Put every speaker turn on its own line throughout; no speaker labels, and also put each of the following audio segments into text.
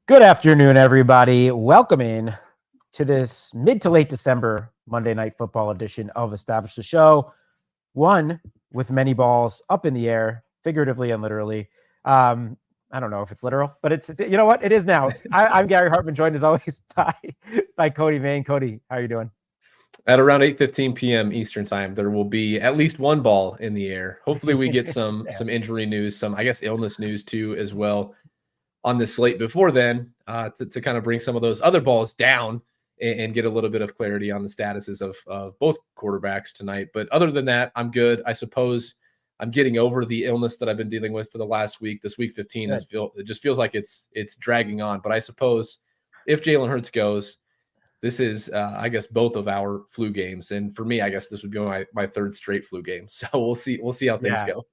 Good afternoon, everybody. Welcome in to this mid to late December Monday Night Football edition of Establish the Show. One with many balls up in the air, figuratively and literally. I don't know if it's literal, but it's, you know what? It is now. I'm Gary Hartman, joined as always by Cody Main. Cody, how are you doing?
At around 8:15 p.m. Eastern time, there will be at least one ball in the air. Hopefully we get some injury news, some, I guess, illness news too as well on this slate before then to kind of bring some of those other balls down and get a little bit of clarity on the statuses of both quarterbacks tonight. But other than that, I'm good. I suppose I'm getting over the illness that I've been dealing with for the last week. This week 15 it just feels like it's dragging on. But I suppose if Jalen Hurts goes, this is, I guess, both of our flu games. And for me, I guess this would be my third straight flu game. So we'll see how things go.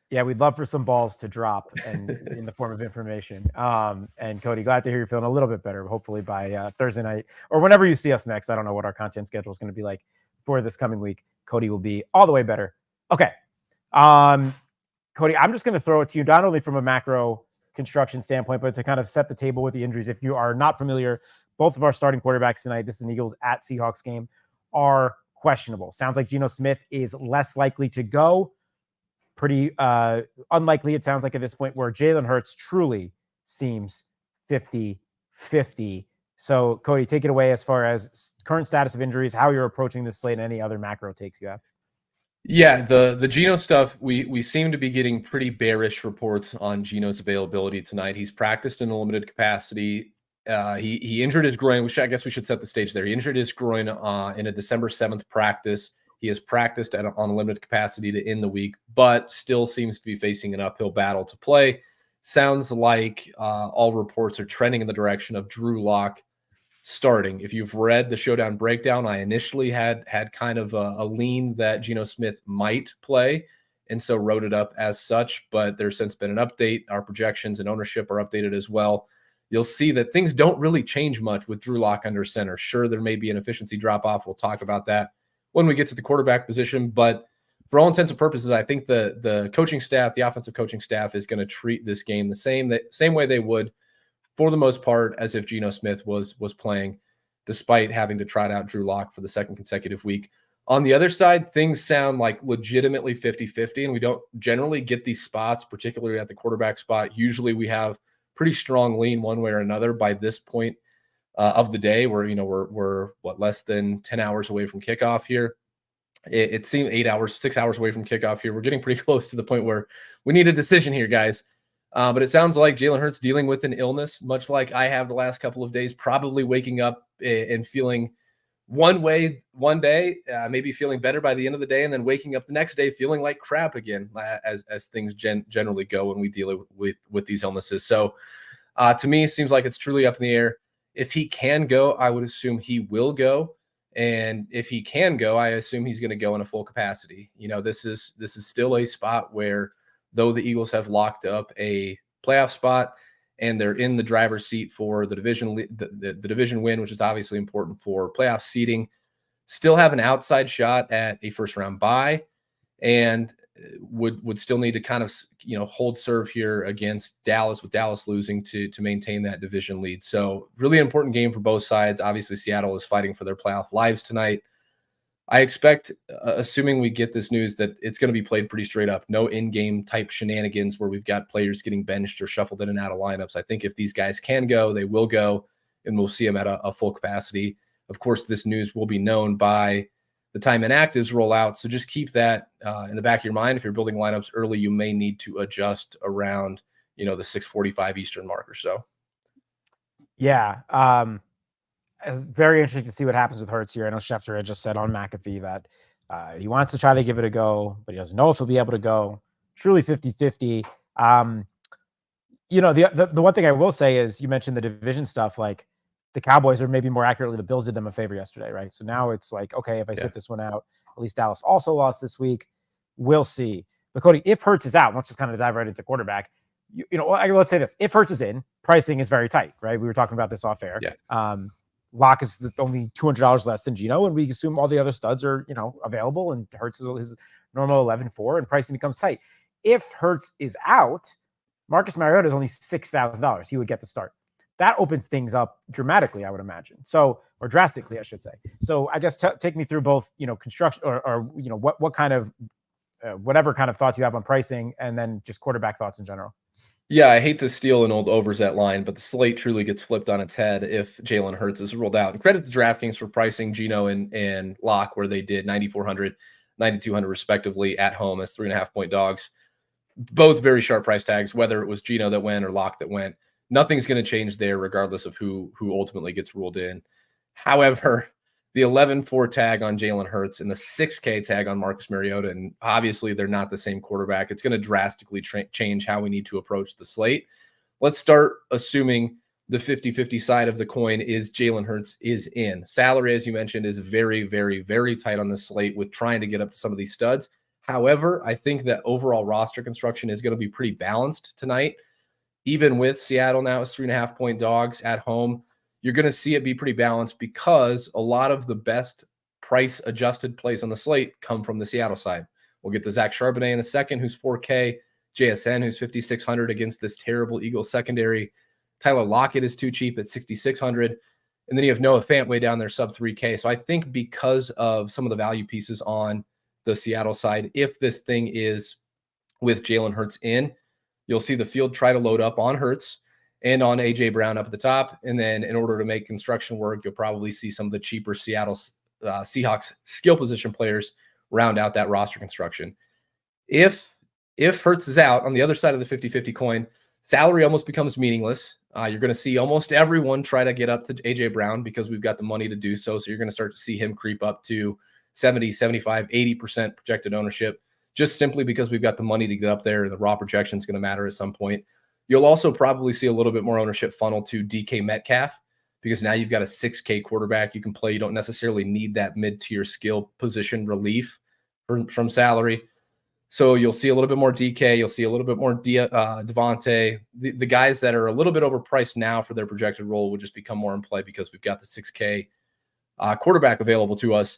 Yeah, we'd love for some balls to drop and in the form of information. And Cody, glad to hear you're feeling a little bit better, hopefully by Thursday night or whenever you see us next. I don't know what our content schedule is going to be like for this coming week. Cody will be all the way better. Okay. Cody, I'm just going to throw it to you, not only from a macro construction standpoint, but to kind of set the table with the injuries. If you are not familiar, both of our starting quarterbacks tonight, this is an Eagles at Seahawks game, are questionable. Sounds like Geno Smith is less likely to go. Pretty unlikely, it sounds like, at this point, where Jalen Hurts truly seems 50-50. So, Cody, take it away as far as current status of injuries, how you're approaching this slate, and any other macro takes you have.
Yeah, the Geno stuff, we seem to be getting pretty bearish reports on Geno's availability tonight. He's practiced in a limited capacity. He injured his groin. I guess we should set the stage there. He injured his groin in a December 7th practice. He has practiced on a limited capacity to end the week, but still seems to be facing an uphill battle to play. Sounds like all reports are trending in the direction of Drew Lock starting. If you've read the Showdown breakdown, I initially had kind of a lean that Geno Smith might play, and so wrote it up as such, but there's since been an update. Our projections and ownership are updated as well. You'll see that things don't really change much with Drew Lock under center. Sure, there may be an efficiency drop-off. We'll talk about that when we get to the quarterback position, but for all intents and purposes, I think the coaching staff, the offensive coaching staff, is going to treat this game the same way they would, for the most part, as if Geno Smith was playing, despite having to trot out Drew Lock for the second consecutive week. On the other side, things sound like legitimately 50-50, and we don't generally get these spots, particularly at the quarterback spot. Usually we have pretty strong lean one way or another by this point of the day, where we're less than 10 hours away from kickoff here. It seemed 6 hours away from kickoff here. We're getting pretty close to the point where we need a decision here, guys. But it sounds like Jalen Hurts dealing with an illness, much like I have the last couple of days, probably waking up and feeling one way one day, maybe feeling better by the end of the day, and then waking up the next day feeling like crap again, as things generally go when we deal with these illnesses. So to me, it seems like it's truly up in the air. If he can go, I would assume he will go. And if he can go, I assume he's going to go in a full capacity. This is still a spot where, though the Eagles have locked up a playoff spot and they're in the driver's seat for the division win, which is obviously important for playoff seeding, still have an outside shot at a first round bye, and would still need to kind of hold serve here against Dallas, with Dallas losing to maintain that division lead. So really important game for both sides. Obviously, Seattle is fighting for their playoff lives tonight. I expect, assuming we get this news, that it's going to be played pretty straight up. No in-game type shenanigans where we've got players getting benched or shuffled in and out of lineups. I think if these guys can go, they will go, and we'll see them at a full capacity. Of course, this news will be known by the time inactives roll out, so just keep that in the back of your mind. If you're building lineups early, you may need to adjust around the 6:45 Eastern mark or so.
Yeah. Very interesting to see what happens with Hurts here. I know Schefter had just said on McAfee that he wants to try to give it a go, but he doesn't know if he'll be able to go. Truly 50-50. The one thing I will say is, you mentioned the division stuff, like the Cowboys, or maybe more accurately, the Bills did them a favor yesterday, right? So now it's like, okay, if I sit this one out, at least Dallas also lost this week. We'll see. But Cody, if Hurts is out, let's just kind of dive right into quarterback. Let's say this: if Hurts is in, pricing is very tight, right? We were talking about this off air.
Yeah.
Lock is only $200 less than Geno, and we assume all the other studs are, available, and Hurts is his normal 11.4, and pricing becomes tight. If Hurts is out, Marcus Mariota is only $6,000. He would get the start. that opens things up dramatically, I would imagine. So, or drastically, I should say. So I guess take me through both, construction or what kind of, whatever kind of thoughts you have on pricing, and then just quarterback thoughts in general.
Yeah, I hate to steal an old Overzet line, but the slate truly gets flipped on its head if Jalen Hurts is ruled out. And credit to DraftKings for pricing Geno and Locke, where they did 9,400, 9,200 respectively at home as 3.5-point dogs. Both very sharp price tags, whether it was Geno that went or Locke that went. Nothing's going to change there, regardless of who ultimately gets ruled in. However, the 11-4 tag on Jalen Hurts and the 6K tag on Marcus Mariota, and obviously they're not the same quarterback. It's going to drastically change how we need to approach the slate. Let's start assuming the 50-50 side of the coin is Jalen Hurts is in. Salary, as you mentioned, is very, very, very tight on the slate with trying to get up to some of these studs. However, I think that overall roster construction is going to be pretty balanced tonight. Even with Seattle now as 3.5-point dogs at home, you're going to see it be pretty balanced because a lot of the best price adjusted plays on the slate come from the Seattle side. We'll get to Zach Charbonnet in a second, who's 4K, JSN, who's 5,600 against this terrible Eagles secondary. Tyler Lockett is too cheap at 6,600. And then you have Noah Fant way down there, sub 3K. So I think because of some of the value pieces on the Seattle side, if this thing is with Jalen Hurts in, you'll see the field try to load up on Hurts and on A.J. Brown up at the top. And then in order to make construction work, you'll probably see some of the cheaper Seattle Seahawks skill position players round out that roster construction. If Hurts is out on the other side of the 50-50 coin, salary almost becomes meaningless. You're going to see almost everyone try to get up to A.J. Brown because we've got the money to do so. So you're going to start to see him creep up to 70, 75, 80% projected ownership, just simply because we've got the money to get up there. The raw projection is going to matter at some point. You'll also probably see a little bit more ownership funnel to DK Metcalf because now you've got a 6K quarterback you can play. You don't necessarily need that mid-tier skill position relief from salary. So you'll see a little bit more DK. You'll see a little bit more Devontae. The guys that are a little bit overpriced now for their projected role will just become more in play because we've got the 6K quarterback available to us.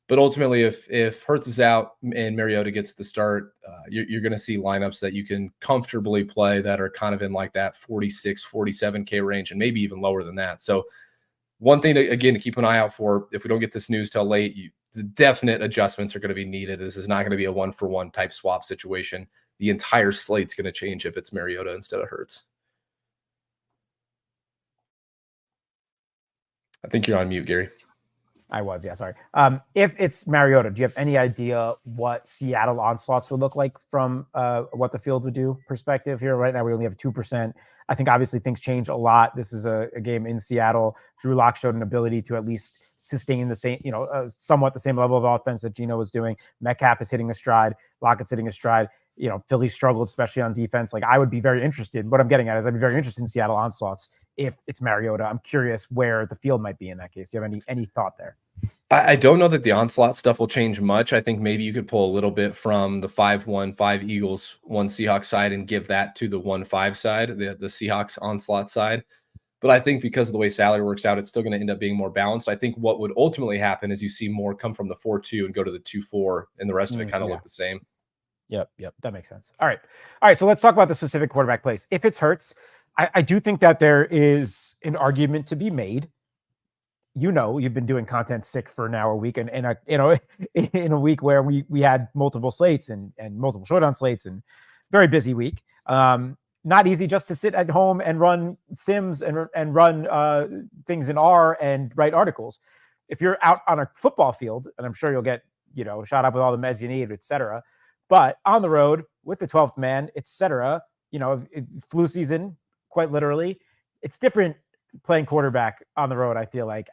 But ultimately, if Hurts is out and Mariota gets the start, you're going to see lineups that you can comfortably play that are kind of in like that 46, 47K range and maybe even lower than that. So one thing, to keep an eye out for, if we don't get this news till late, the definite adjustments are going to be needed. This is not going to be a one-for-one type swap situation. The entire slate's going to change if it's Mariota instead of Hurts. I think you're on mute, Gary.
I was, yeah, sorry. If it's Mariota, do you have any idea what Seattle onslaughts would look like from what the field would do perspective here? Right now, we only have 2%. I think obviously things change a lot. This is a game in Seattle. Drew Lock showed an ability to at least sustain the same, somewhat the same level of offense that Geno was doing. Metcalf is hitting a stride. Lockett's hitting a stride. Philly struggled, especially on defense. Like, I would be very interested. What I'm getting at is I'd be very interested in Seattle onslaughts if it's Mariota. I'm curious where the field might be in that case. Do you have any thought there?
I don't know that the onslaught stuff will change much. I think maybe you could pull a little bit from the 5-1, 5 Eagles, 1 Seahawks side and give that to the 1-5 side, the Seahawks onslaught side. But I think because of the way salary works out, it's still going to end up being more balanced. I think what would ultimately happen is you see more come from the 4-2 and go to the 2-4, and the rest of it kind of look the same.
Yep. That makes sense. All right. So let's talk about the specific quarterback plays. If it's Hurts, I do think that there is an argument to be made. You've been doing content sick for now a week, and in a week where we had multiple slates and multiple showdown slates and very busy week. Not easy just to sit at home and run sims and run things in R and write articles. If you're out on a football field, and I'm sure you'll get shot up with all the meds you need, etc. But on the road with the 12th man, etc. Flu season, quite literally, it's different playing quarterback on the road. I feel like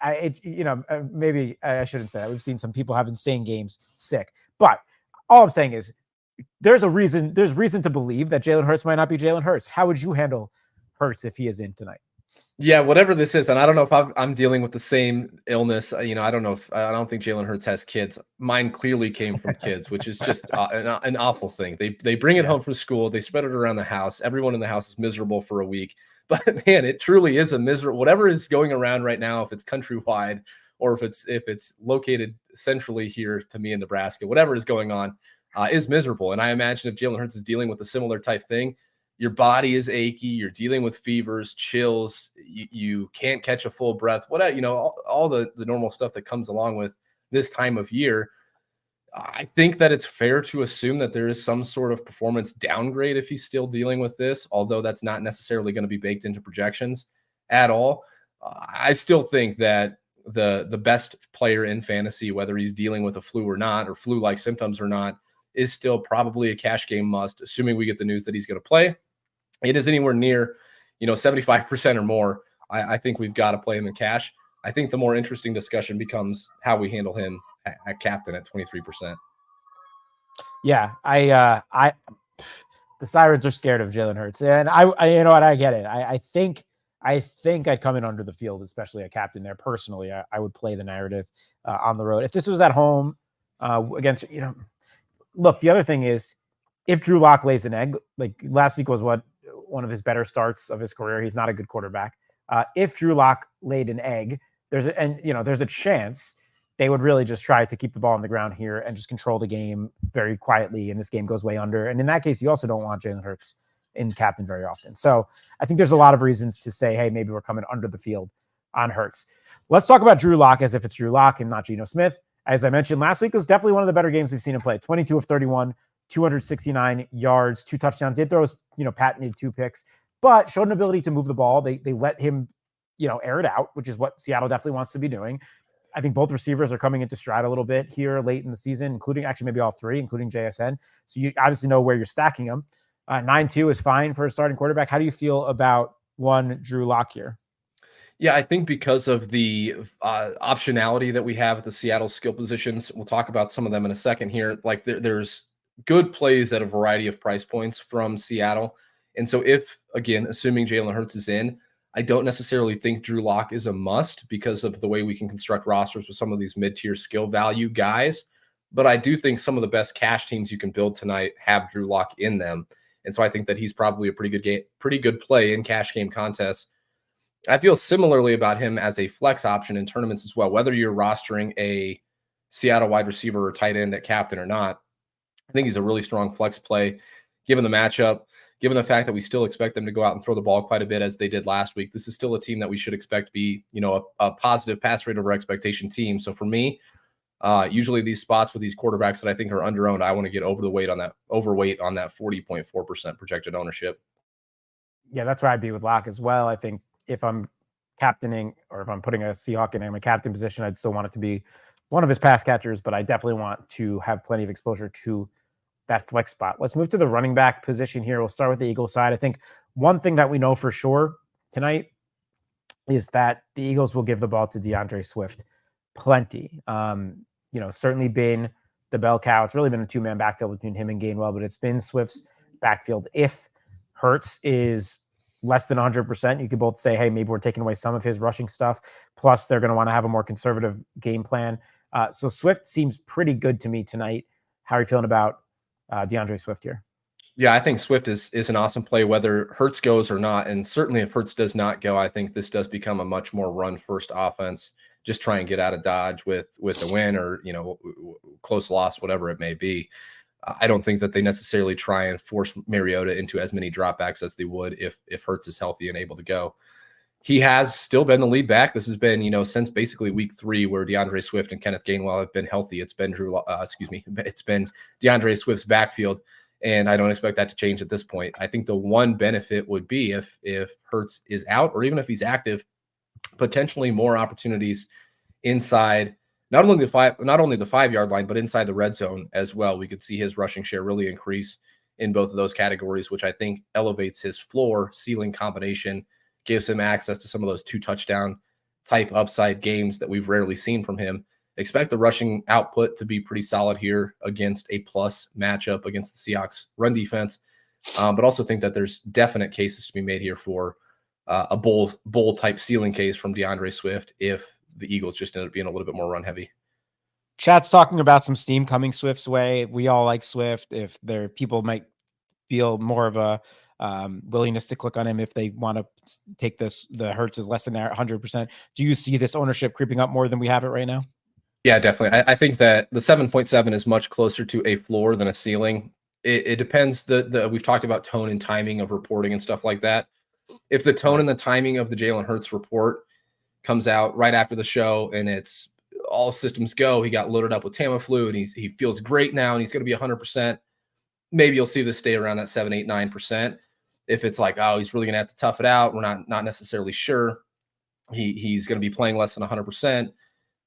maybe I shouldn't say that. We've seen some people have insane games sick, but all I'm saying is there's reason to believe that Jalen Hurts might not be Jalen Hurts. How would you handle Hurts if he is in tonight?
Yeah, whatever this is, and I don't know if I'm dealing with the same illness. I don't think Jalen Hurts has kids. Mine clearly came from kids, which is just an awful thing. They bring it home from school. They spread it around the house. Everyone in the house is miserable for a week. But man, it truly is a miserable. Whatever is going around right now, if it's countrywide or if it's located centrally here to me in Nebraska, whatever is going on is miserable. And I imagine if Jalen Hurts is dealing with a similar type thing, your body is achy, you're dealing with fevers, chills, you can't catch a full breath, all the normal stuff that comes along with this time of year. I think that it's fair to assume that there is some sort of performance downgrade if he's still dealing with this, although that's not necessarily going to be baked into projections at all. I still think that the best player in fantasy, whether he's dealing with a flu or not, or flu-like symptoms or not, is still probably a cash game must, assuming we get the news that he's going to play. It is anywhere near, 75% or more. I think we've got to play him in cash. I think the more interesting discussion becomes how we handle him at captain at 23%.
Yeah, the Sirens are scared of Jalen Hurts, and I you know what, I get it. I think I'd come in under the field, especially a captain there. Personally, I would play the narrative on the road. If this was at home against, look, the other thing is, if Drew Lock lays an egg, like last week was one of his better starts of his career. He's not a good quarterback. If Drew Lock laid an egg, there's a chance they would really just try to keep the ball on the ground here and just control the game very quietly. And this game goes way under. And in that case, you also don't want Jalen Hurts in captain very often. So I think there's a lot of reasons to say, hey, maybe we're coming under the field on Hurts. Let's talk about Drew Lock as if it's Drew Lock and not Geno Smith. As I mentioned last week, was definitely one of the better games we've seen him play. 22 of 31, 269 yards, 2 touchdowns. Did throw, patented 2 picks, but showed an ability to move the ball. They let him, air it out, which is what Seattle definitely wants to be doing. I think both receivers are coming into stride a little bit here late in the season, including actually maybe all 3, including JSN. So you obviously know where you're stacking them. 9-2 is fine for a starting quarterback. How do you feel about Drew Lock here?
Yeah, I think because of the optionality that we have at the Seattle skill positions, we'll talk about some of them in a second here. Like there's good plays at a variety of price points from Seattle. And so if, again, assuming Jalen Hurts is in, I don't necessarily think Drew Lock is a must because of the way we can construct rosters with some of these mid-tier skill value guys. But I do think some of the best cash teams you can build tonight have Drew Lock in them. And so I think that he's probably a pretty good play in cash game contests. I feel similarly about him as a flex option in tournaments as well, whether you're rostering a Seattle wide receiver or tight end at captain or not. I think he's a really strong flex play given the matchup. Given the fact that we still expect them to go out and throw the ball quite a bit as they did last week, this is still a team that we should expect to be, a positive pass rate over expectation team. So for me, usually these spots with these quarterbacks that I think are underowned, I want to get overweight on that 40.4% projected ownership.
Yeah, that's where I'd be with Lock as well. I think if I'm captaining or if I'm putting a Seahawk in a captain position, I'd still want it to be one of his pass catchers, but I definitely want to have plenty of exposure to that flex spot. Let's move to the running back position here. We'll start with the Eagles side. I think one thing that we know for sure tonight is that the Eagles will give the ball to DeAndre Swift plenty. Certainly been the bell cow. It's really been a 2-man backfield between him and Gainwell, but it's been Swift's backfield. If Hurts is less than 100%, you could both say, hey, maybe we're taking away some of his rushing stuff. Plus, they're going to want to have a more conservative game plan. So Swift seems pretty good to me tonight. How are you feeling about DeAndre Swift here?
Yeah, I think Swift is an awesome play, whether Hurts goes or not. And certainly if Hurts does not go, I think this does become a much more run-first offense. Just try and get out of Dodge with a win or, close loss, whatever it may be. I don't think that they necessarily try and force Mariota into as many dropbacks as they would if Hurts is healthy and able to go. He has still been the lead back. This has been, since basically week 3 where DeAndre Swift and Kenneth Gainwell have been healthy. It's been it's been DeAndre Swift's backfield, and I don't expect that to change at this point. I think the one benefit would be if Hurts is out or even if he's active, potentially more opportunities inside not only the 5-yard line, but inside the red zone as well. We could see his rushing share really increase in both of those categories, which I think elevates his floor ceiling combination, gives him access to some of those 2-touchdown type upside games that we've rarely seen from him. Expect the rushing output to be pretty solid here against a plus matchup against the Seahawks run defense, but also think that there's definite cases to be made here for a bowl type ceiling case from DeAndre Swift if the Eagles just end up being a little bit more run heavy.
Chat's talking about some steam coming Swift's way. We all like Swift. If there people might feel more of a willingness to click on him if they want to take the Hurts is less than 100%. Do you see this ownership creeping up more than we have it right now?
Yeah, definitely. I think that the 7.7 is much closer to a floor than a ceiling. it depends. We've talked about tone and timing of reporting and stuff like that. If the tone and the timing of the Jalen Hurts report comes out right after the show and it's all systems go, he got loaded up with Tamiflu and he feels great now and he's going to be 100%. Maybe you'll see this stay around that 7, 8, 9%. If it's like, oh, he's really going to have to tough it out, we're not necessarily sure. He's going to be playing less than 100%.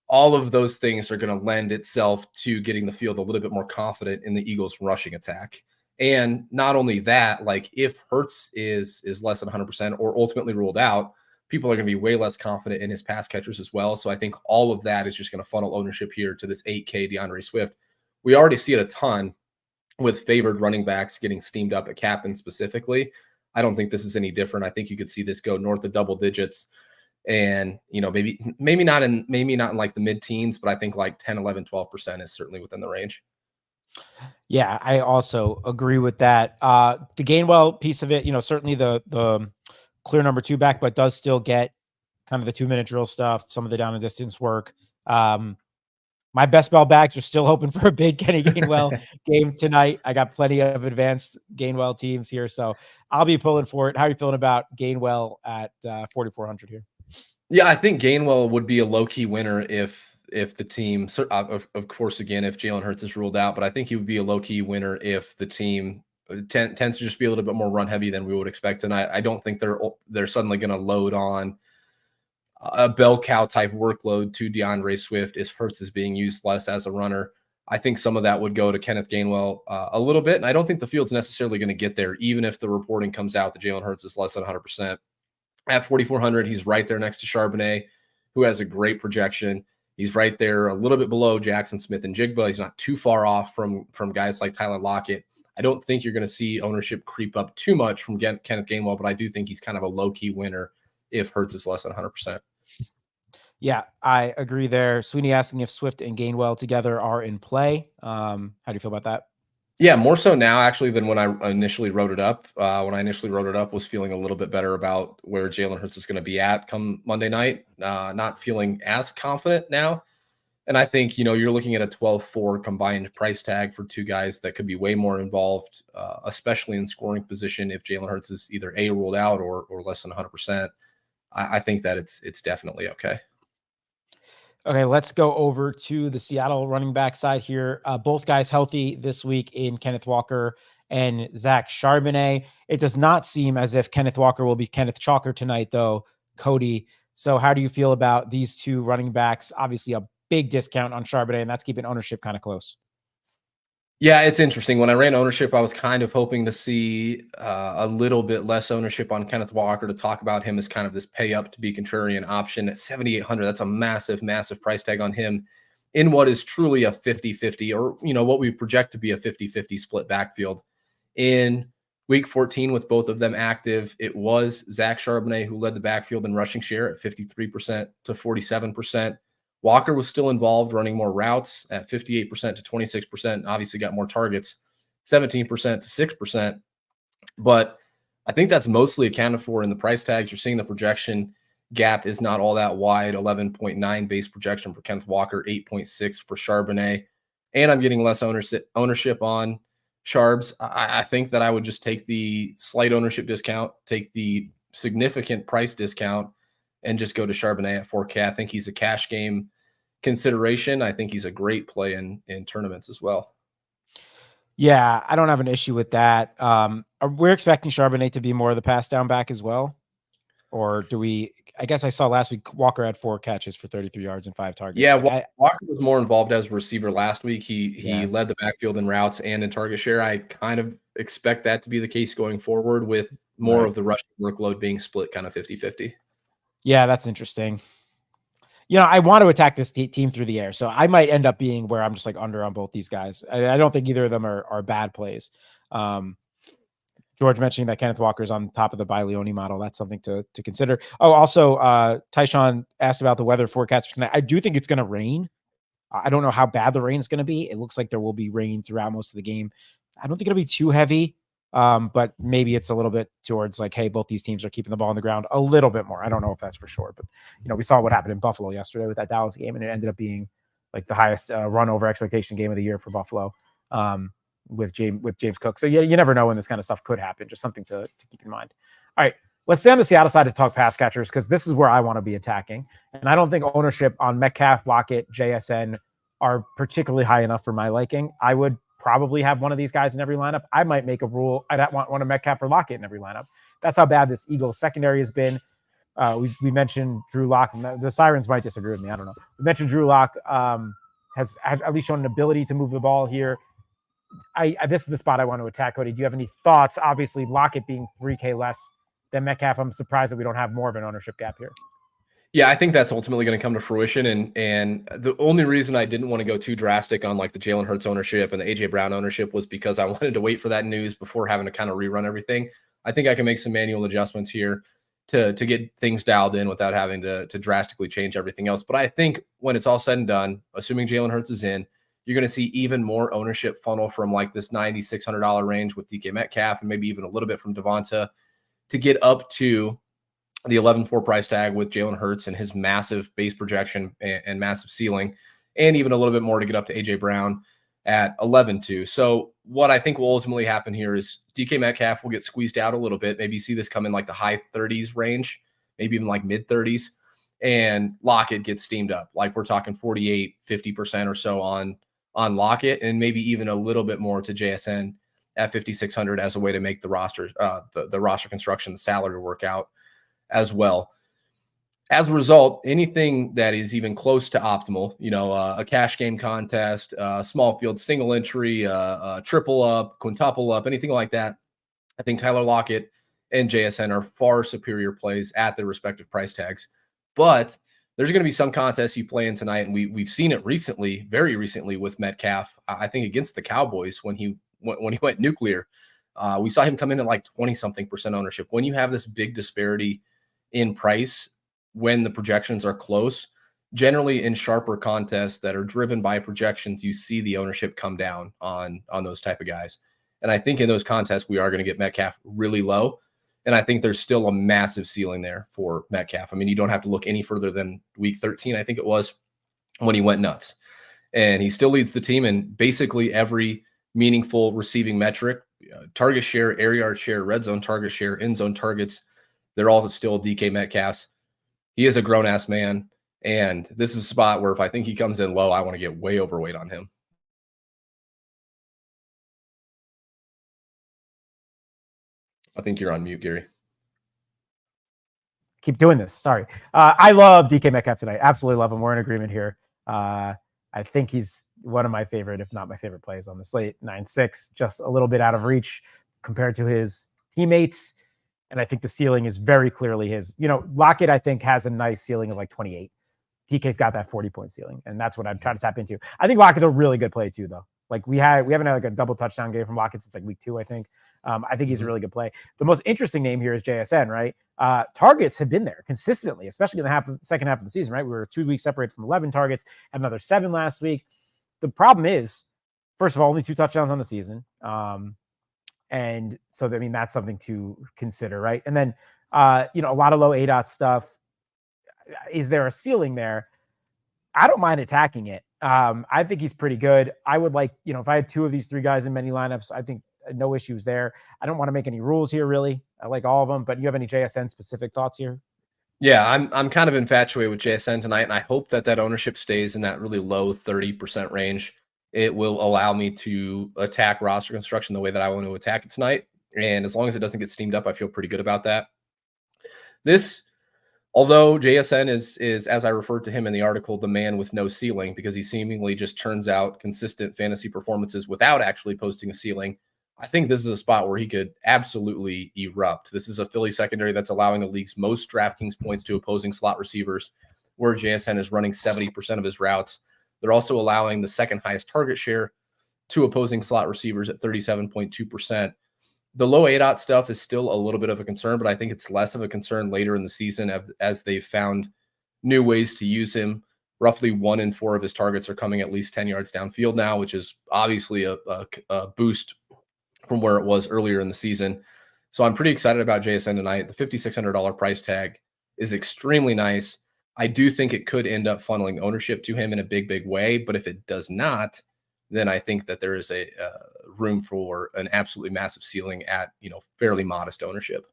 All of those things are going to lend itself to getting the field a little bit more confident in the Eagles' rushing attack. And not only that, like if Hurts is less than 100% or ultimately ruled out, people are going to be way less confident in his pass catchers as well. So I think all of that is just going to funnel ownership here to this 8K DeAndre Swift. We already see it a ton with favored running backs getting steamed up at captain specifically. I don't think this is any different. I think you could see this go north of double digits. And, maybe not in like the mid-teens, but I think like 10, 11, 12% is certainly within the range.
Yeah, I also agree with that. The Gainwell piece of it, certainly the clear number 2 back, but does still get kind of the 2-minute drill stuff, some of the down and distance work. My best ball backs are still hoping for a big Kenny Gainwell game tonight. I got plenty of advanced Gainwell teams here, so I'll be pulling for it. How are you feeling about Gainwell at 4,400 here?
Yeah, I think Gainwell would be a low-key winner if the team, of course, again, if Jalen Hurts is ruled out, but I think he would be a low-key winner if the team tends to just be a little bit more run-heavy than we would expect tonight. I don't think they're suddenly going to load on a bell cow type workload to DeAndre Swift if Hurts is being used less as a runner. I think some of that would go to Kenneth Gainwell a little bit, and I don't think the field's necessarily going to get there, even if the reporting comes out that Jalen Hurts is less than 100%. At 4,400, he's right there next to Charbonnet, who has a great projection. He's right there a little bit below Jackson Smith and Jigba. He's not too far off from guys like Tyler Lockett. I don't think you're going to see ownership creep up too much from Kenneth Gainwell, but I do think he's kind of a low-key winner if Hurts is less than 100%.
Yeah, I agree there. Sweeney asking if Swift and Gainwell together are in play. How do you feel about that?
Yeah, more so now actually than when I initially wrote it up. When I initially wrote it up, was feeling a little bit better about where Jalen Hurts was going to be at come Monday night. Not feeling as confident now. And I think, you're looking at a 12-4 combined price tag for two guys that could be way more involved, especially in scoring position if Jalen Hurts is either A, ruled out or less than 100%. I think that it's definitely okay.
Okay, let's go over to the Seattle running back side here. Both guys healthy this week in Kenneth Walker and Zach Charbonnet. It does not seem as if Kenneth Walker will be Kenneth Chalker tonight, though, Cody. So how do you feel about these two running backs? Obviously, a big discount on Charbonnet, and that's keeping ownership kind of close.
Yeah, it's interesting. When I ran ownership, I was kind of hoping to see a little bit less ownership on Kenneth Walker to talk about him as kind of this pay up to be contrarian option at 7,800. That's a massive, massive price tag on him in what is truly a 50-50 or, what we project to be a 50-50 split backfield. In week 14 with both of them active, it was Zach Charbonnet who led the backfield in rushing share at 53% to 47%. Walker was still involved, running more routes at 58% to 26%, obviously got more targets, 17% to 6%. But I think that's mostly accounted for in the price tags. You're seeing the projection gap is not all that wide, 11.9 base projection for Kenneth Walker, 8.6 for Charbonnet. And I'm getting less ownership on Charbs. I think that I would just take the slight ownership discount, take the significant price discount, and just go to Charbonnet at 4K. I think he's a cash game consideration. I think he's a great play in tournaments as well.
Yeah, I don't have an issue with that. We're expecting Charbonnet to be more of the pass down back as well. Or do we? I guess I saw last week Walker had 4 catches for 33 yards and 5 targets.
Yeah, Walker was more involved as a receiver last week. He led the backfield in routes and in target share. I kind of expect that to be the case going forward with more of the rushing workload being split kind of 50-50.
Yeah, that's interesting. I want to attack this team through the air, so I might end up being where I'm just like under on both these guys. I don't think either of them are bad plays. George mentioning that Kenneth Walker is on top of the Baglioni model. That's something to consider. Oh, also, Tyshawn asked about the weather forecast for tonight. I do think it's going to rain. I don't know how bad the rain is going to be. It looks like there will be rain throughout most of the game. I don't think it'll be too heavy. But maybe it's a little bit towards like, hey, both these teams are keeping the ball on the ground a little bit more. I don't know if that's for sure, but we saw what happened in Buffalo yesterday with that Dallas game, and it ended up being like the highest run over expectation game of the year for Buffalo. with James Cook. So you never know when this kind of stuff could happen. Just something to keep in mind. All right, let's stay on the Seattle side to talk pass catchers, because this is where I want to be attacking. And I don't think ownership on Metcalf, Lockett, JSN are particularly high enough for my liking. I would probably have one of these guys in every lineup. I might make a rule. I'd want one of Metcalf or Lockett in every lineup. That's how bad this Eagles secondary has been. We mentioned Drew Lock. The Sirens might disagree with me. I don't know. We mentioned Drew Lock has at least shown an ability to move the ball here. This is the spot I want to attack, Cody. Do you have any thoughts? Obviously, Lockett being 3K less than Metcalf, I'm surprised that we don't have more of an ownership gap here.
Yeah, I think that's ultimately going to come to fruition. And the only reason I didn't want to go too drastic on like the Jalen Hurts ownership and the AJ Brown ownership was because I wanted to wait for that news before having to kind of rerun everything. I think I can make some manual adjustments here to get things dialed in without having to drastically change everything else. But I think when it's all said and done, assuming Jalen Hurts is in, you're going to see even more ownership funnel from like this $9,600 range with DK Metcalf and maybe even a little bit from Devonta to get up to the 11.4 price tag with Jalen Hurts and his massive base projection and massive ceiling, and even a little bit more to get up to AJ Brown at 11.2. So what I think will ultimately happen here is DK Metcalf will get squeezed out a little bit. Maybe you see this come in like the high 30s range, maybe even like mid 30s, and Lockett gets steamed up. Like we're talking 48, 50% or so on Lockett, and maybe even a little bit more to JSN at 5,600 as a way to make the roster, the roster construction, the salary work out as well. As a result, anything that is even close to optimal, a cash game contest, small field single entry, triple up, quintuple up, anything like that, I think Tyler Lockett and JSN are far superior plays at their respective price tags. But there's going to be some contests you play in tonight, and we've seen it recently, very recently with Metcalf. I think against the Cowboys when he went nuclear, we saw him come in at like 20-something% ownership. When you have this big disparity in price, when the projections are close, generally in sharper contests that are driven by projections, you see the ownership come down on those type of guys. And I think in those contests, we are going to get Metcalf really low. And I think there's still a massive ceiling there for Metcalf. I mean, you don't have to look any further than week 13, I think it was, when he went nuts. And he still leads the team in basically every meaningful receiving metric, target share, air yard share, red zone target share, end zone targets. They're all still DK Metcalf's. He is a grown-ass man, and this is a spot where if I think he comes in low, I want to get way overweight on him. I think you're on mute, Gary.
Keep doing this. Sorry. I love DK Metcalf tonight. Absolutely love him. We're in agreement here. I think he's one of my favorite, if not my favorite plays on the slate. 9.6, just a little bit out of reach compared to his teammates. And I think the ceiling is very clearly his. Lockett, I think, has a nice ceiling of like 28. DK's got that 40-point ceiling, and that's what I'm trying to tap into. I think Lockett's a really good play too, though. Like we haven't had like a double touchdown game from Lockett since like week 2, I think. I think he's a really good play. The most interesting name here is JSN, right? Targets have been there consistently, especially in the second half of the season, right? We were 2 weeks separated from 11 targets, had another 7 last week. The problem is, first of all, only 2 touchdowns on the season. And so, I mean, that's something to consider, right? And then, a lot of low ADOT stuff. Is there a ceiling there? I don't mind attacking it. I think he's pretty good. I would like, if I had 2 of these 3 guys in many lineups, I think no issues there. I don't want to make any rules here, really. I like all of them, but you have any JSN specific thoughts here?
Yeah, I'm kind of infatuated with JSN tonight, and I hope that ownership stays in that really low 30% range. It will allow me to attack roster construction the way that I want to attack it tonight. And as long as it doesn't get steamed up, I feel pretty good about that. Although JSN is, as I referred to him in the article, the man with no ceiling, because he seemingly just turns out consistent fantasy performances without actually posting a ceiling, I think this is a spot where he could absolutely erupt. This is a Philly secondary that's allowing the league's most DraftKings points to opposing slot receivers, where JSN is running 70% of his routes. They're also allowing the second highest target share to opposing slot receivers at 37.2%. The low ADOT stuff is still a little bit of a concern, but I think it's less of a concern later in the season as they've found new ways to use him. Roughly 1 in 4 of his targets are coming at least 10 yards downfield now, which is obviously a boost from where it was earlier in the season. So I'm pretty excited about JSN tonight. The $5,600 price tag is extremely nice. I do think it could end up funneling ownership to him in a big, big way. But if it does not, then I think that there is a room for an absolutely massive ceiling at, fairly modest ownership.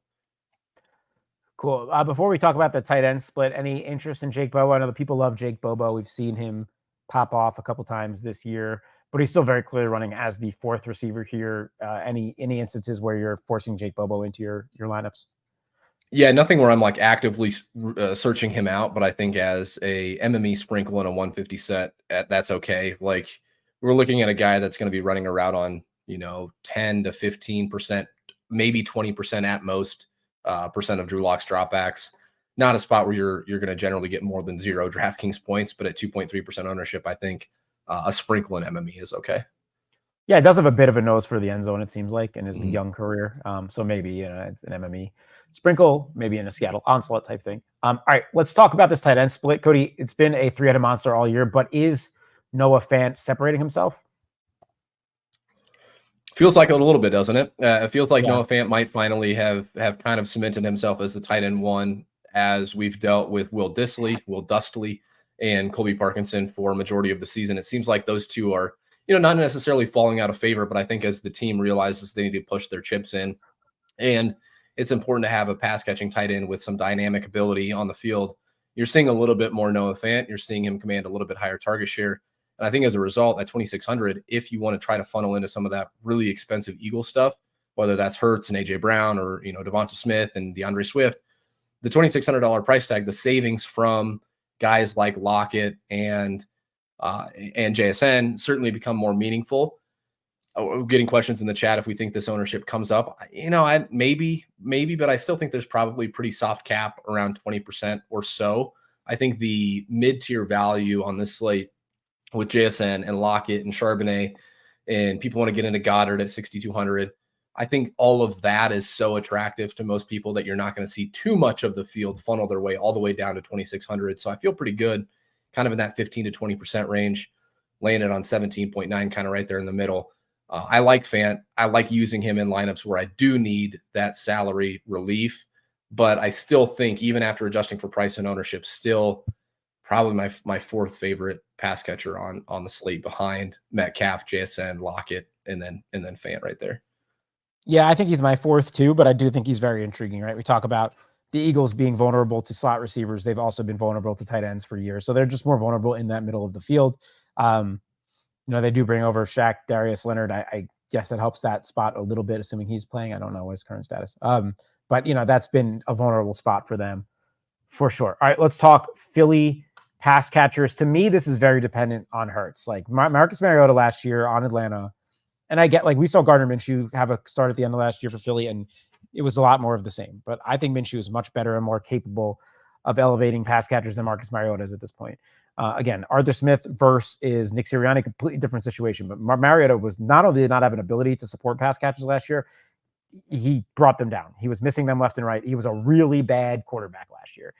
Cool. Before we talk about the tight end split, any interest in Jake Bobo? I know the people love Jake Bobo. We've seen him pop off a couple times this year, but he's still very clearly running as the fourth receiver here. Any instances where you're forcing Jake Bobo into your lineups?
Yeah, nothing where I'm like actively searching him out, but I think as a MME sprinkle in a 150 set, that's okay. Like, we're looking at a guy that's going to be running a route on, 10 to 15%, maybe 20% at most percent of Drew Lock's dropbacks. Not a spot where you're going to generally get more than 0 DraftKings points, but at 2.3% ownership, I think a sprinkle in MME is okay.
Yeah, it does have a bit of a nose for the end zone, it seems like, in his young career. So maybe it's an MME sprinkle, maybe in a Seattle onslaught type thing. All right, let's talk about this tight end split. Cody, it's been a three-headed monster all year, but is Noah Fant separating himself?
Feels like it a little bit, doesn't it? It feels like Noah Fant might finally have kind of cemented himself as the tight end one, as we've dealt with Will Dustley, and Colby Parkinson for a majority of the season. It seems like those two are, not necessarily falling out of favor, but I think as the team realizes they need to push their chips in, and it's important to have a pass catching tight end with some dynamic ability on the field, you're seeing a little bit more Noah Fant. You're seeing him command a little bit higher target share. And I think as a result, at 2,600, if you want to try to funnel into some of that really expensive Eagles stuff, whether that's Hurts and AJ Brown or, Devonta Smith and DeAndre Swift, the $2,600 price tag, the savings from guys like Lockett and JSN certainly become more meaningful. We're getting questions in the chat if we think this ownership comes up. Maybe, but I still think there's probably pretty soft cap around 20% or so. I think the mid-tier value on this slate with JSN and Lockett and Charbonnet, and people want to get into Goddard at 6,200. I think all of that is so attractive to most people that you're not going to see too much of the field funnel their way all the way down to 2,600. So I feel pretty good, kind of in that 15 to 20% range, laying it on 17.9, kind of right there in the middle. I like Fant. I like using him in lineups where I do need that salary relief, but I still think even after adjusting for price and ownership, still probably my fourth favorite pass catcher on the slate behind Metcalf, JSN, Lockett, and then Fant right there.
Yeah, I think he's my fourth too, but I do think he's very intriguing, right? We talk about the Eagles being vulnerable to slot receivers. They've also been vulnerable to tight ends for years. So they're just more vulnerable in that middle of the field. They do bring over Shaq, Darius Leonard. I guess that helps that spot a little bit, assuming he's playing. I don't know his current status. But that's been a vulnerable spot for them for sure. All right, let's talk Philly pass catchers. To me, this is very dependent on Hurts. Like Marcus Mariota last year on Atlanta. And I get, like, we saw Gardner Minshew have a start at the end of last year for Philly, and it was a lot more of the same. But I think Minshew is much better and more capable of elevating pass catchers than Marcus Mariota is at this point. Again, Arthur Smith versus Nick Sirianni, completely different situation. But Mariota was not only did not have an ability to support pass catchers last year, he brought them down. He was missing them left and right. He was a really bad quarterback last year.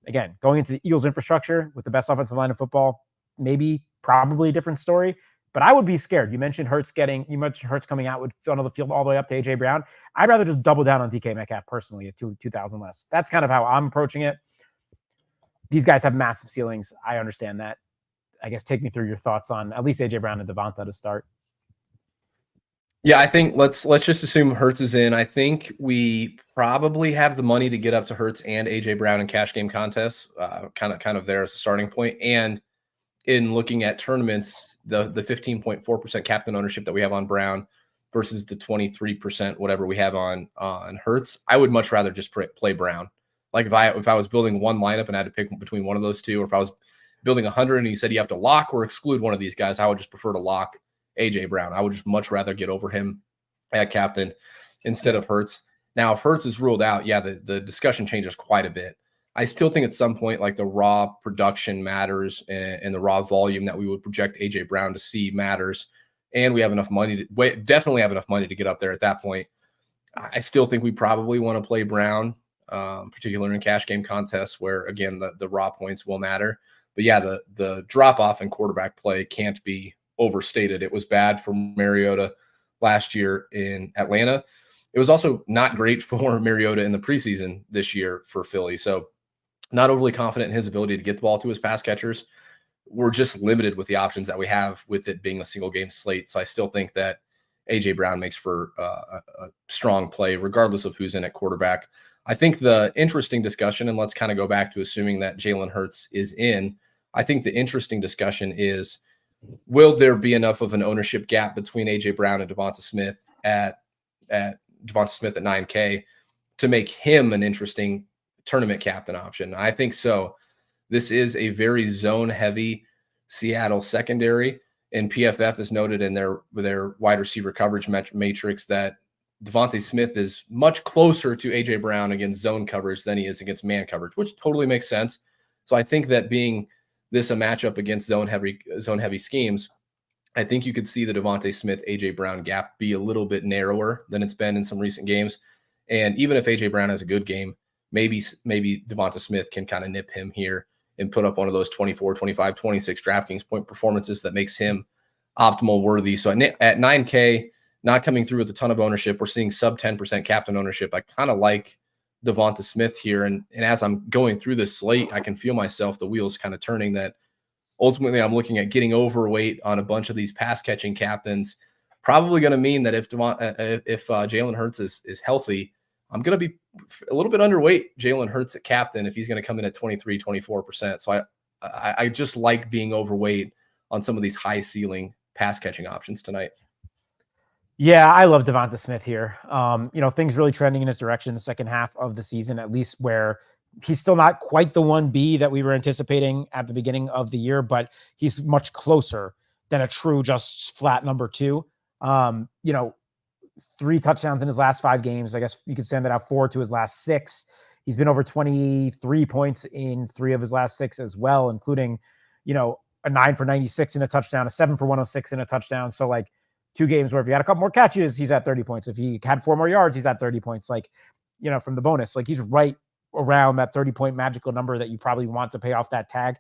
Again, going into the Eagles infrastructure with the best offensive line in football, probably a different story. But I would be scared. You mentioned Hurts coming out with funnel the field all the way up to AJ Brown. I'd rather just double down on DK Metcalf personally at 2,000 less. That's kind of how I'm approaching it. These guys have massive ceilings. I understand that. I guess take me through your thoughts on at least AJ Brown and Devonta to start.
Yeah, I think let's just assume Hurts is in. I think we probably have the money to get up to Hurts and AJ Brown in cash game contests, kind of there as a starting point. And in looking at tournaments, the 15.4% captain ownership that we have on Brown versus the 23% whatever we have on Hurts, I would much rather just play Brown. Like if I was building one lineup and I had to pick between one of those two, or if I was building 100 and you said you have to lock or exclude one of these guys, I would just prefer to lock AJ Brown. I would just much rather get over him at captain instead of Hurts. Now, if Hurts is ruled out, yeah, the discussion changes quite a bit. I still think at some point, like, the raw production matters and the raw volume that we would project AJ Brown to see matters. And we have enough money definitely have enough money to get up there at that point. I still think we probably want to play Brown, particularly in cash game contests where, again, the raw points will matter. But yeah, the drop off in quarterback play can't be overstated. It was bad for Mariota last year in Atlanta. It was also not great for Mariota in the preseason this year for Philly. So not overly confident in his ability to get the ball to his pass catchers. we're just limited with the options that we have with it being a single game slate. So I still think that AJ Brown makes for a strong play, regardless of who's in at quarterback. I think the interesting discussion, and let's kind of go back to assuming that Jalen Hurts is in. I think the interesting discussion is, will there be enough of an ownership gap between AJ Brown and Devonta Smith at Devonta Smith at 9K to make him an interesting tournament captain option? I think so. This is a very zone heavy Seattle secondary, and PFF has noted in their wide receiver coverage matrix that Devonta Smith is much closer to AJ Brown against zone coverage than he is against man coverage, which totally makes sense. So I think that being this a matchup against zone heavy schemes, I think you could see the Devonta Smith AJ Brown gap be a little bit narrower than it's been in some recent games. And even if AJ Brown has a good game, maybe Devonta Smith can kind of nip him here and put up one of those 24, 25, 26 DraftKings point performances that makes him optimal worthy. So at 9K, not coming through with a ton of ownership, we're seeing sub 10% captain ownership. I kind of like Devonta Smith here. And as I'm going through this slate, I can feel myself, the wheels kind of turning, that ultimately I'm looking at getting overweight on a bunch of these pass catching captains. Probably going to mean that if Jalen Hurts is healthy, I'm going to be a little bit underweight Jalen Hurts at captain if he's going to come in at 23, 24%. So I just like being overweight on some of these high ceiling pass catching options tonight.
Yeah, I love Devonta Smith here. Things really trending in his direction in the second half of the season, at least where he's still not quite the 1B that we were anticipating at the beginning of the year, but he's much closer than a true just flat number 2. 3 touchdowns in his last 5 games. I guess you could send that out 4 to his last 6. He's been over 23 points in 3 of his last 6 as well, including, a 9 for 96 in a touchdown, a 7 for 106 in a touchdown. So like 2 games where if he had a couple more catches, he's at 30 points. If he had 4 more yards, he's at 30 points. Like, from the bonus, like he's right around that 30-point magical number that you probably want to pay off that tag.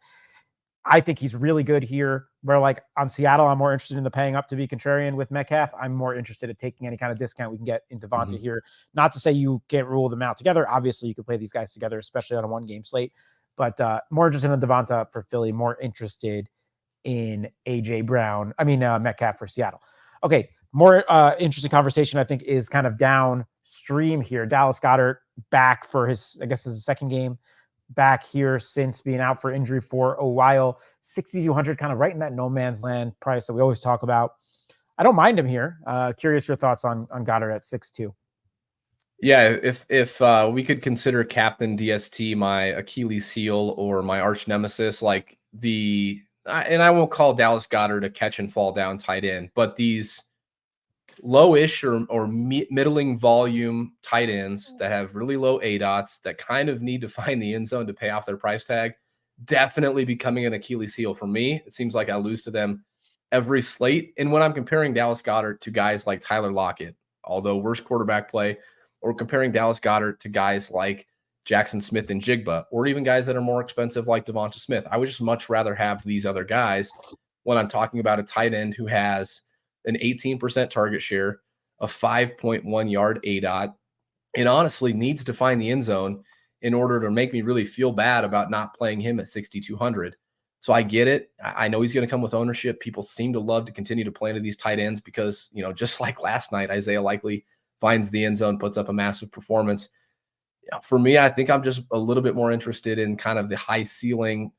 I think he's really good here. Where like on Seattle, I'm more interested in the paying up to be contrarian with Metcalf. I'm more interested in taking any kind of discount we can get in Devonta here. Not to say you can't rule them out together. Obviously, you could play these guys together, especially on a 1-game slate. But more interested in Devonta for Philly. More interested in AJ Brown. Metcalf for Seattle. Okay, more interesting conversation I think is kind of downstream here. Dallas Goedert back for his second game back here since being out for injury for a while. 6,200, kind of right in that no man's land price that we always talk about. I don't mind him here. Curious your thoughts on Goedert at 6.2.
Yeah, if we could consider Captain DST my Achilles heel or my arch nemesis, like and I won't call Dallas Goedert a catch and fall down tight end, but these low-ish or middling volume tight ends that have really low ADOTs that kind of need to find the end zone to pay off their price tag, definitely becoming an Achilles heel for me. It seems like I lose to them every slate. And when I'm comparing Dallas Goedert to guys like Tyler Lockett, although worst quarterback play, or comparing Dallas Goedert to guys like Jackson Smith and Jigba, or even guys that are more expensive like Devonta Smith, I would just much rather have these other guys when I'm talking about a tight end who has an 18% target share, a 5.1 yard ADOT, and honestly needs to find the end zone in order to make me really feel bad about not playing him at 6,200. So I get it. I know he's going to come with ownership. People seem to love to continue to play into these tight ends because, just like last night, Isaiah Likely finds the end zone, puts up a massive performance. For me, I think I'm just a little bit more interested in kind of the high ceiling,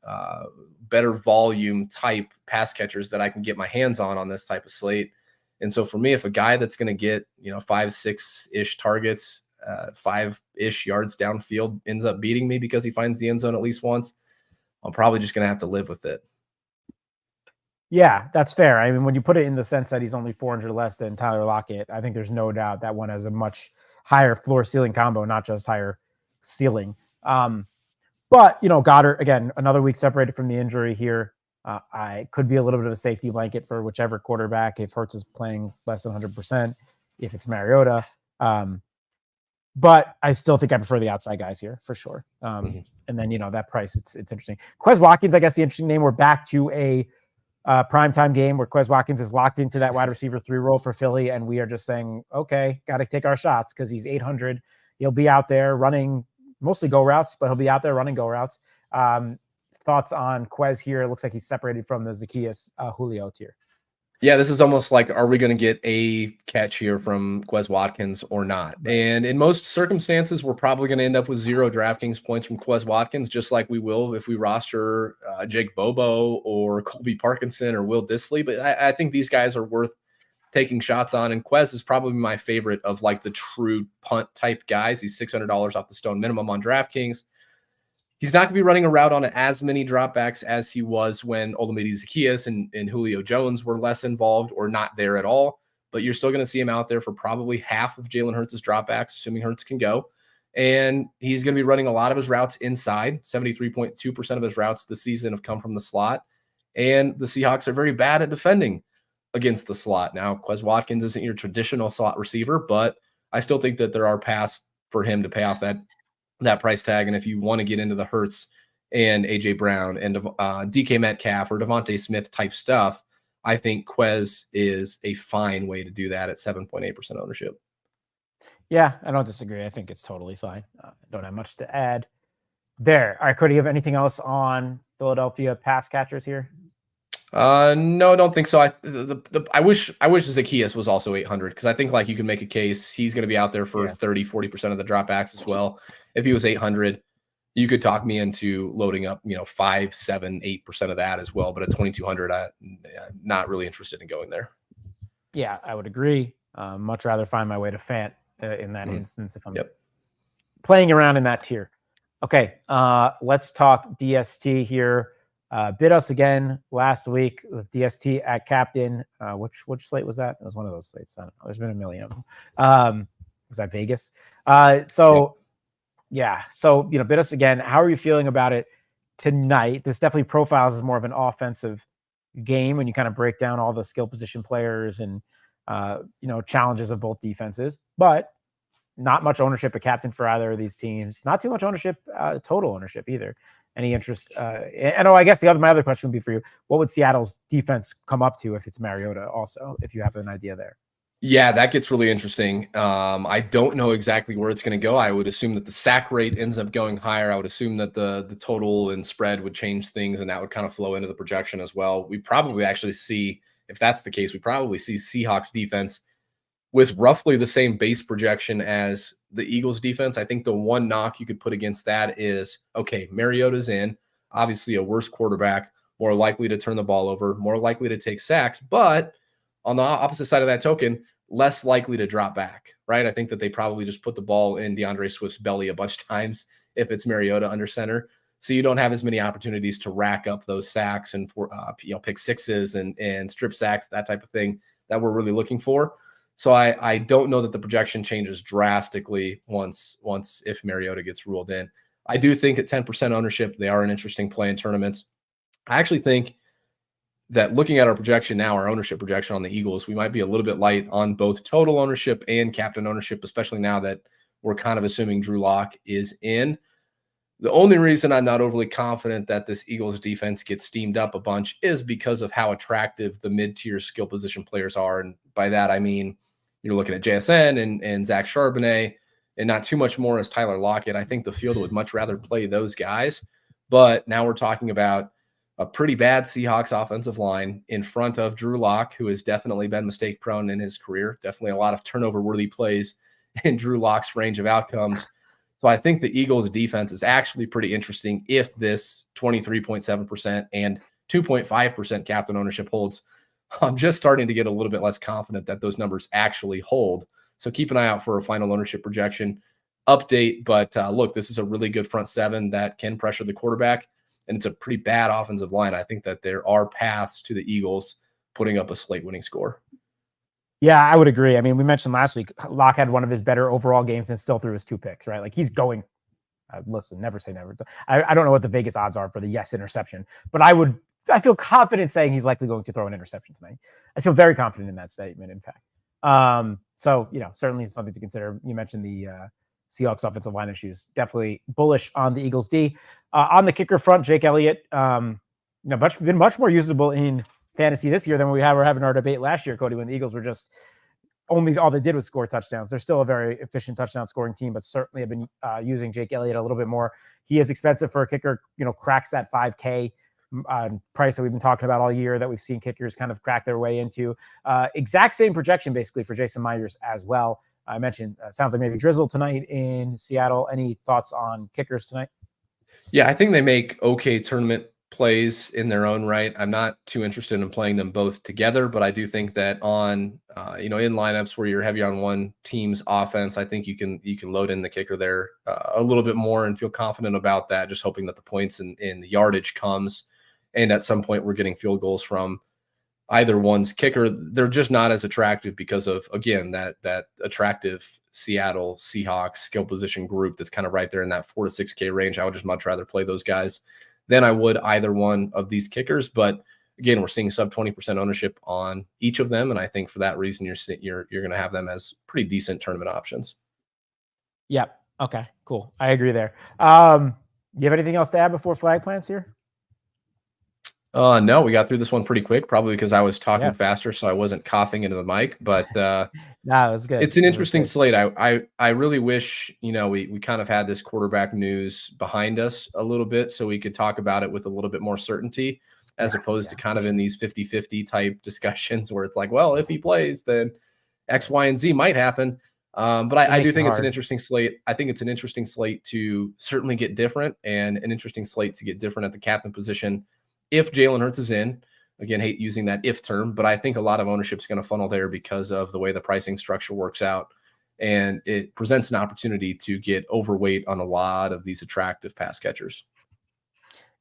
better volume type pass catchers that I can get my hands on this type of slate. And so for me, if a guy that's going to get, 5-6-ish targets, 5-ish yards downfield ends up beating me because he finds the end zone at least once, I'm probably just going to have to live with it.
Yeah, that's fair. I mean, when you put it in the sense that he's only 400 less than Tyler Lockett, I think there's no doubt that one has a much higher floor ceiling combo, not just higher ceiling. But, Goddard, again, another week separated from the injury here. I could be a little bit of a safety blanket for whichever quarterback, if Hurts is playing less than 100%, if it's Mariota. But I still think I prefer the outside guys here for sure. And then, that price, it's interesting. Quez Watkins, I guess the interesting name, we're back to a primetime game where Quez Watkins is locked into that wide receiver 3 role for Philly. And we are just saying, okay, got to take our shots because he's 800. He'll be out there running mostly go routes, but he'll be out there running go routes. thoughts on Quez here? It looks like he's separated from the Zacchaeus Julio tier.
Yeah, this is almost like, are we going to get a catch here from Quez Watkins or not?
Right.
And in most circumstances, we're probably going to end up with 0 DraftKings points from Quez Watkins, just like we will if we roster Jake Bobo or Colby Parkinson or Will Dissly. But I think these guys are worth taking shots on. And Quez is probably my favorite of like the true punt type guys. He's $600 off the stone minimum on DraftKings. He's not going to be running a route on as many dropbacks as he was when Olamide Zacchaeus and Julio Jones were less involved or not there at all. But you're still going to see him out there for probably half of Jalen Hurts' dropbacks, assuming Hurts can go. And he's going to be running a lot of his routes inside. 73.2% of his routes this season have come from the slot. And the Seahawks are very bad at defending against the slot. Now, Quez Watkins isn't your traditional slot receiver, but I still think that there are paths for him to pay off that price tag. And if you want to get into the Hurts and AJ Brown and DK Metcalf or Devontae Smith type stuff, I think Quez is a fine way to do that at 7.8% ownership.
Yeah, I don't disagree. I think it's totally fine. Don't have much to add there. All right, Cody, you have anything else on Philadelphia pass catchers here?
No, I don't think so. I wish Zacchaeus was also 800 because I think like you can make a case he's going to be out there for 30-40% of the dropbacks as well. If he was 800, you could talk me into loading up 5, 7, 8% of that as well. But at 2200, I'm not really interested in going there.
Yeah, I would agree. Much rather find my way to Fant in that instance if I'm playing around in that tier. Okay, let's talk DST here. Bid us again last week with DST at captain. Which slate was that? It was one of those slates. I don't know. There's been a million of them. Was that Vegas? So bid us again. How are you feeling about it tonight? This definitely profiles as more of an offensive game when you kind of break down all the skill position players and challenges of both defenses, but not much ownership at captain for either of these teams. Not too much ownership, total ownership either. Any interest? I guess my other question would be for you. What would Seattle's defense come up to if it's Mariota also, if you have an idea there?
Yeah, that gets really interesting. I don't know exactly where it's going to go. I would assume that the sack rate ends up going higher. I would assume that the total and spread would change things, and that would kind of flow into the projection as well. We probably actually see, if that's the case, we probably see Seahawks defense with roughly the same base projection as the Eagles defense. I think the one knock you could put against that is, okay, Mariota's in, obviously a worse quarterback, more likely to turn the ball over, more likely to take sacks, but on the opposite side of that token, less likely to drop back, right? I think that they probably just put the ball in DeAndre Swift's belly a bunch of times if it's Mariota under center. So you don't have as many opportunities to rack up those sacks and for pick sixes and strip sacks, that type of thing that we're really looking for. So I don't know that the projection changes drastically once if Mariota gets ruled in. I do think at 10% ownership, they are an interesting play in tournaments. I actually think that looking at our projection now, our ownership projection on the Eagles, we might be a little bit light on both total ownership and captain ownership, especially now that we're kind of assuming Drew Lock is in. The only reason I'm not overly confident that this Eagles defense gets steamed up a bunch is because of how attractive the mid-tier skill position players are. And by that, I mean, you're looking at JSN and Zach Charbonnet and not too much more as Tyler Lockett. I think the field would much rather play those guys. But now we're talking about a pretty bad Seahawks offensive line in front of Drew Lock, who has definitely been mistake prone in his career. Definitely a lot of turnover worthy plays in Drew Lock's range of outcomes. So I think the Eagles defense is actually pretty interesting if this 23.7% and 2.5% captain ownership holds. I'm just starting to get a little bit less confident that those numbers actually hold. So keep an eye out for a final ownership projection update. But look, this is a really good front seven that can pressure the quarterback, and it's a pretty bad offensive line. I think that there are paths to the Eagles putting up a slate winning score.
Yeah, I would agree. I mean, we mentioned last week, Locke had one of his better overall games and still threw his 2 picks, right? Like he's going, listen, never say never. I don't know what the Vegas odds are for the yes interception, but I feel confident saying he's likely going to throw an interception tonight. I feel very confident in that statement, in fact. So, certainly something to consider. You mentioned the Seahawks offensive line issues. Definitely bullish on the Eagles D. On the kicker front, Jake Elliott, been much more usable in fantasy this year than we were having our debate last year, Cody, when the Eagles were just only all they did was score touchdowns. They're still a very efficient touchdown scoring team, but certainly have been using Jake Elliott a little bit more. He is expensive for a kicker, cracks that 5K price that we've been talking about all year that we've seen kickers kind of crack their way into. Exact same projection basically for Jason Myers as well. I mentioned sounds like maybe drizzle tonight in Seattle. Any thoughts on kickers tonight?
Yeah, I think they make okay tournament plays in their own right. I'm not too interested in playing them both together, but I do think that on in lineups where you're heavy on one team's offense, I think you can load in the kicker there a little bit more and feel confident about that, just hoping that the points and the yardage comes. And at some point we're getting field goals from either one's kicker. They're just not as attractive because of, again, that attractive Seattle Seahawks skill position group that's kind of right there in that 4 to 6K range. I would just much rather play those guys than I would either one of these kickers. But again, we're seeing sub 20% ownership on each of them, and I think for that reason, you're going to have them as pretty decent tournament options.
Yep. Okay. Cool. I agree there. You have anything else to add before flag plants here?
No, we got through this one pretty quick, probably because I was talking faster, so I wasn't coughing into the mic. But
no, it was good.
It's an interesting slate. I really wish we kind of had this quarterback news behind us a little bit, so we could talk about it with a little bit more certainty, as opposed to kind of in these 50-50 type discussions where it's like, well, if he plays, then X, Y, and Z might happen. But I do think it's an interesting slate. I think it's an interesting slate to certainly get different, and an interesting slate to get different at the captain position. If Jalen Hurts is in, again, hate using that if term, but I think a lot of ownership is going to funnel there because of the way the pricing structure works out. And it presents an opportunity to get overweight on a lot of these attractive pass catchers.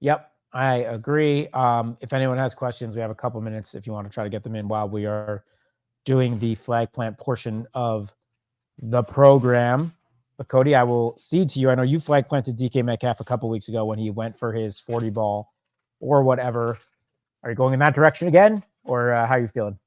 Yep, I agree. If anyone has questions, we have a couple minutes if you want to try to get them in while we are doing the flag plant portion of the program. But Cody, I will cede to you. I know you flag planted DK Metcalf a couple weeks ago when he went for his 40 ball or whatever. Are you going in that direction again, or how are you feeling?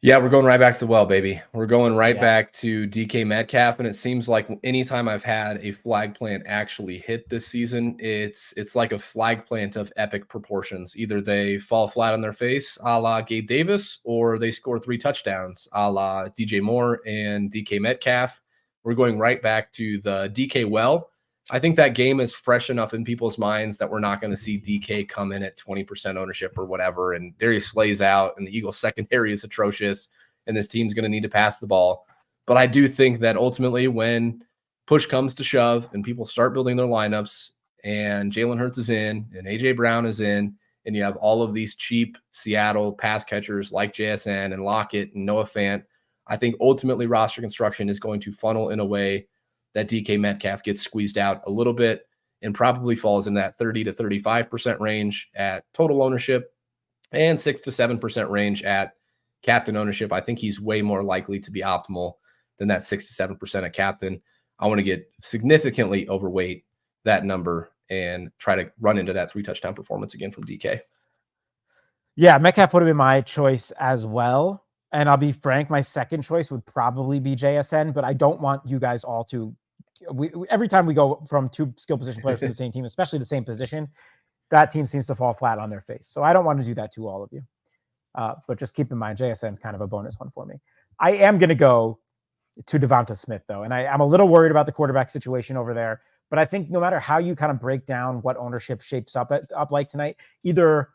Yeah, we're going right back to the well, baby. We're going right back to DK Metcalf, and it seems like anytime I've had a flag plant actually hit this season, it's like a flag plant of epic proportions. Either they fall flat on their face, a la Gabe Davis, or they score 3 touchdowns, a la DJ Moore and DK Metcalf. We're going right back to the DK well. I think that game is fresh enough in people's minds that we're not going to see DK come in at 20% ownership or whatever, and Darius Slay's out, and the Eagles secondary is atrocious, and this team's going to need to pass the ball. But I do think that ultimately when push comes to shove and people start building their lineups and Jalen Hurts is in and A.J. Brown is in, and you have all of these cheap Seattle pass catchers like JSN and Lockett and Noah Fant, I think ultimately roster construction is going to funnel in a way that DK Metcalf gets squeezed out a little bit and probably falls in that 30 to 35% range at total ownership and 6 to 7% range at captain ownership. I think he's way more likely to be optimal than that 6 to 7% at captain. I want to get significantly overweight that number and try to run into that 3 touchdown performance again from DK.
Yeah, Metcalf would have been my choice as well. And I'll be frank, my second choice would probably be JSN, but I don't want you guys all to every time we go from 2 skill position players from the same team, especially the same position, that team seems to fall flat on their face. So I don't want to do that to all of you. But just keep in mind, JSN is kind of a bonus one for me. I am going to go to Devonta Smith, though. And I'm a little worried about the quarterback situation over there. But I think no matter how you kind of break down what ownership shapes up like tonight, either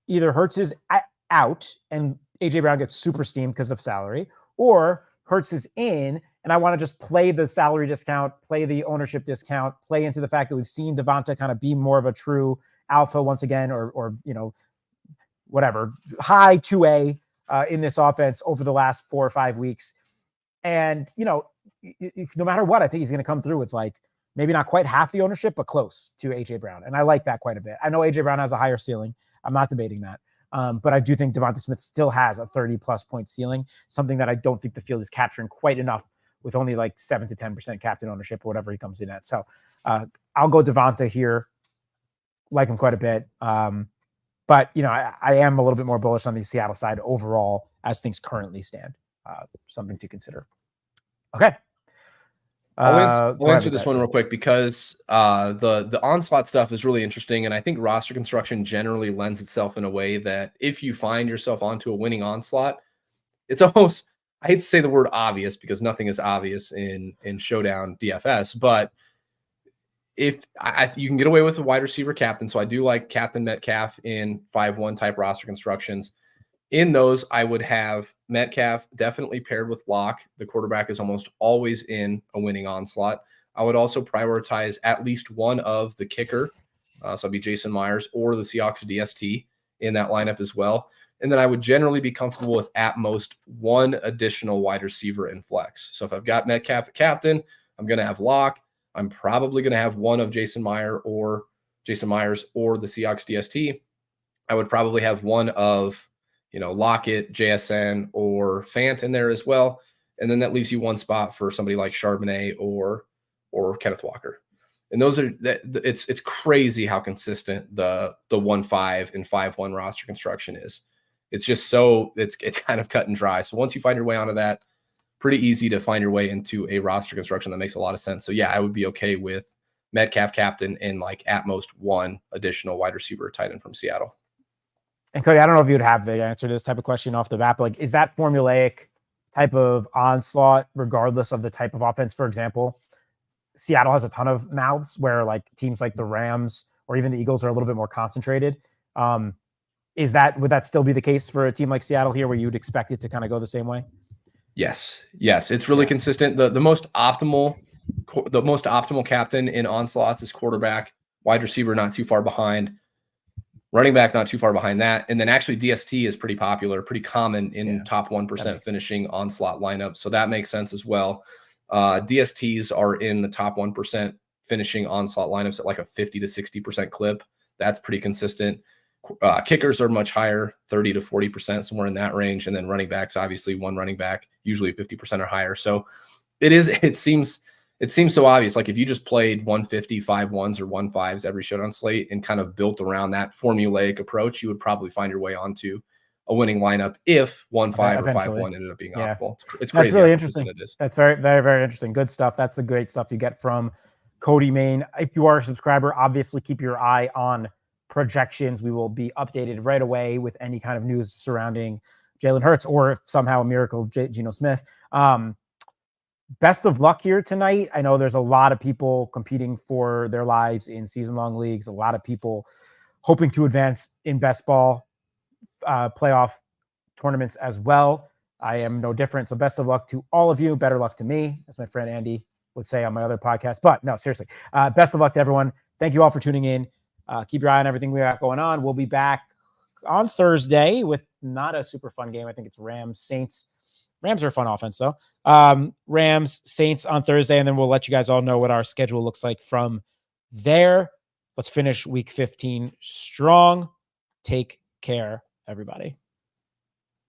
Hurts is out and A.J. Brown gets super steamed because of salary, or Hurts is in, and I want to just play the salary discount, play the ownership discount, play into the fact that we've seen Devonta kind of be more of a true alpha once again, or whatever, high 2A in this offense over the last 4 or 5 weeks. And, no matter what, I think he's going to come through with maybe not quite half the ownership, but close to A.J. Brown. And I like that quite a bit. I know A.J. Brown has a higher ceiling. I'm not debating that. But I do think Devonta Smith still has a 30-plus point ceiling, something that I don't think the field is capturing quite enough with only 7 to 10% captain ownership or whatever he comes in at. So I'll go Devonta here. Like him quite a bit. But, I am a little bit more bullish on the Seattle side overall as things currently stand. Something to consider. Okay.
I'll answer this one real quick because the onslaught stuff is really interesting, and I think roster construction generally lends itself in a way that if you find yourself onto a winning onslaught, it's almost I hate to say the word obvious because nothing is obvious in Showdown DFS, but if you can get away with a wide receiver captain, so I do like Captain Metcalf in 5-1 type roster constructions. In those, I would have Metcalf definitely paired with Locke. The quarterback is almost always in a winning onslaught. I would also prioritize at least one of the kicker, so it'd be Jason Myers or the Seahawks DST in that lineup as well. And then I would generally be comfortable with at most one additional wide receiver in flex. So if I've got Metcalf at captain, I'm going to have Locke. I'm probably going to have one of Jason Myers or the Seahawks DST. I would probably have one of Lockett, JSN, or Fant in there as well. And then that leaves you one spot for somebody like Charbonnet or Kenneth Walker. And those are it's crazy how consistent the 1-5 and 5-1 roster construction is. It's just it's kind of cut and dry. So once you find your way onto that, pretty easy to find your way into a roster construction that makes a lot of sense. So yeah, I would be okay with Metcalf captain and like at most one additional wide receiver tight end from Seattle.
And Cody, I don't know if you'd have the answer to this type of question off the bat, but like, is that formulaic type of onslaught regardless of the type of offense? For example, Seattle has a ton of mouths where like teams like the Rams or even the Eagles are a little bit more concentrated. Would that still be the case for a team like Seattle here where you'd expect it to kind of go the same way?
Yes. It's really consistent. The most optimal captain in onslaughts is quarterback, wide receiver not too far behind, running back not too far behind that, and then actually DST is pretty popular, pretty common in top 1% finishing onslaught lineups. So that makes sense as well. DSTs are in the top 1% finishing onslaught lineups at like a 50 to 60% clip. That's pretty consistent. Kickers are much higher, 30 to 40%, somewhere in that range. And then running backs, obviously one running back, usually 50% or higher. So it seems so obvious. Like if you just played 150, 5-1s or 1-5s every Showdown slate and kind of built around that formulaic approach, you would probably find your way onto a winning lineup if 1-5 or 5-1 ended up being optimal. It's crazy.
That's really interesting. That's very, very, very interesting. Good stuff. That's the great stuff you get from Cody Main. If you are a subscriber, obviously keep your eye on projections. We will be updated right away with any kind of news surrounding Jalen Hurts or if somehow a miracle Geno Smith. Best of luck here tonight. I know there's a lot of people competing for their lives in season-long leagues, a lot of people hoping to advance in best ball playoff tournaments as well. I am no different. So best of luck to all of you. Better luck to me, as my friend Andy would say on my other podcast. But no, seriously, best of luck to everyone. Thank you all for tuning in. Keep your eye on everything we got going on. We'll be back on Thursday with not a super fun game. I think it's Rams-Saints. Rams are a fun offense, though. Rams-Saints on Thursday, and then we'll let you guys all know what our schedule looks like from there. Let's finish week 15 strong. Take care, everybody.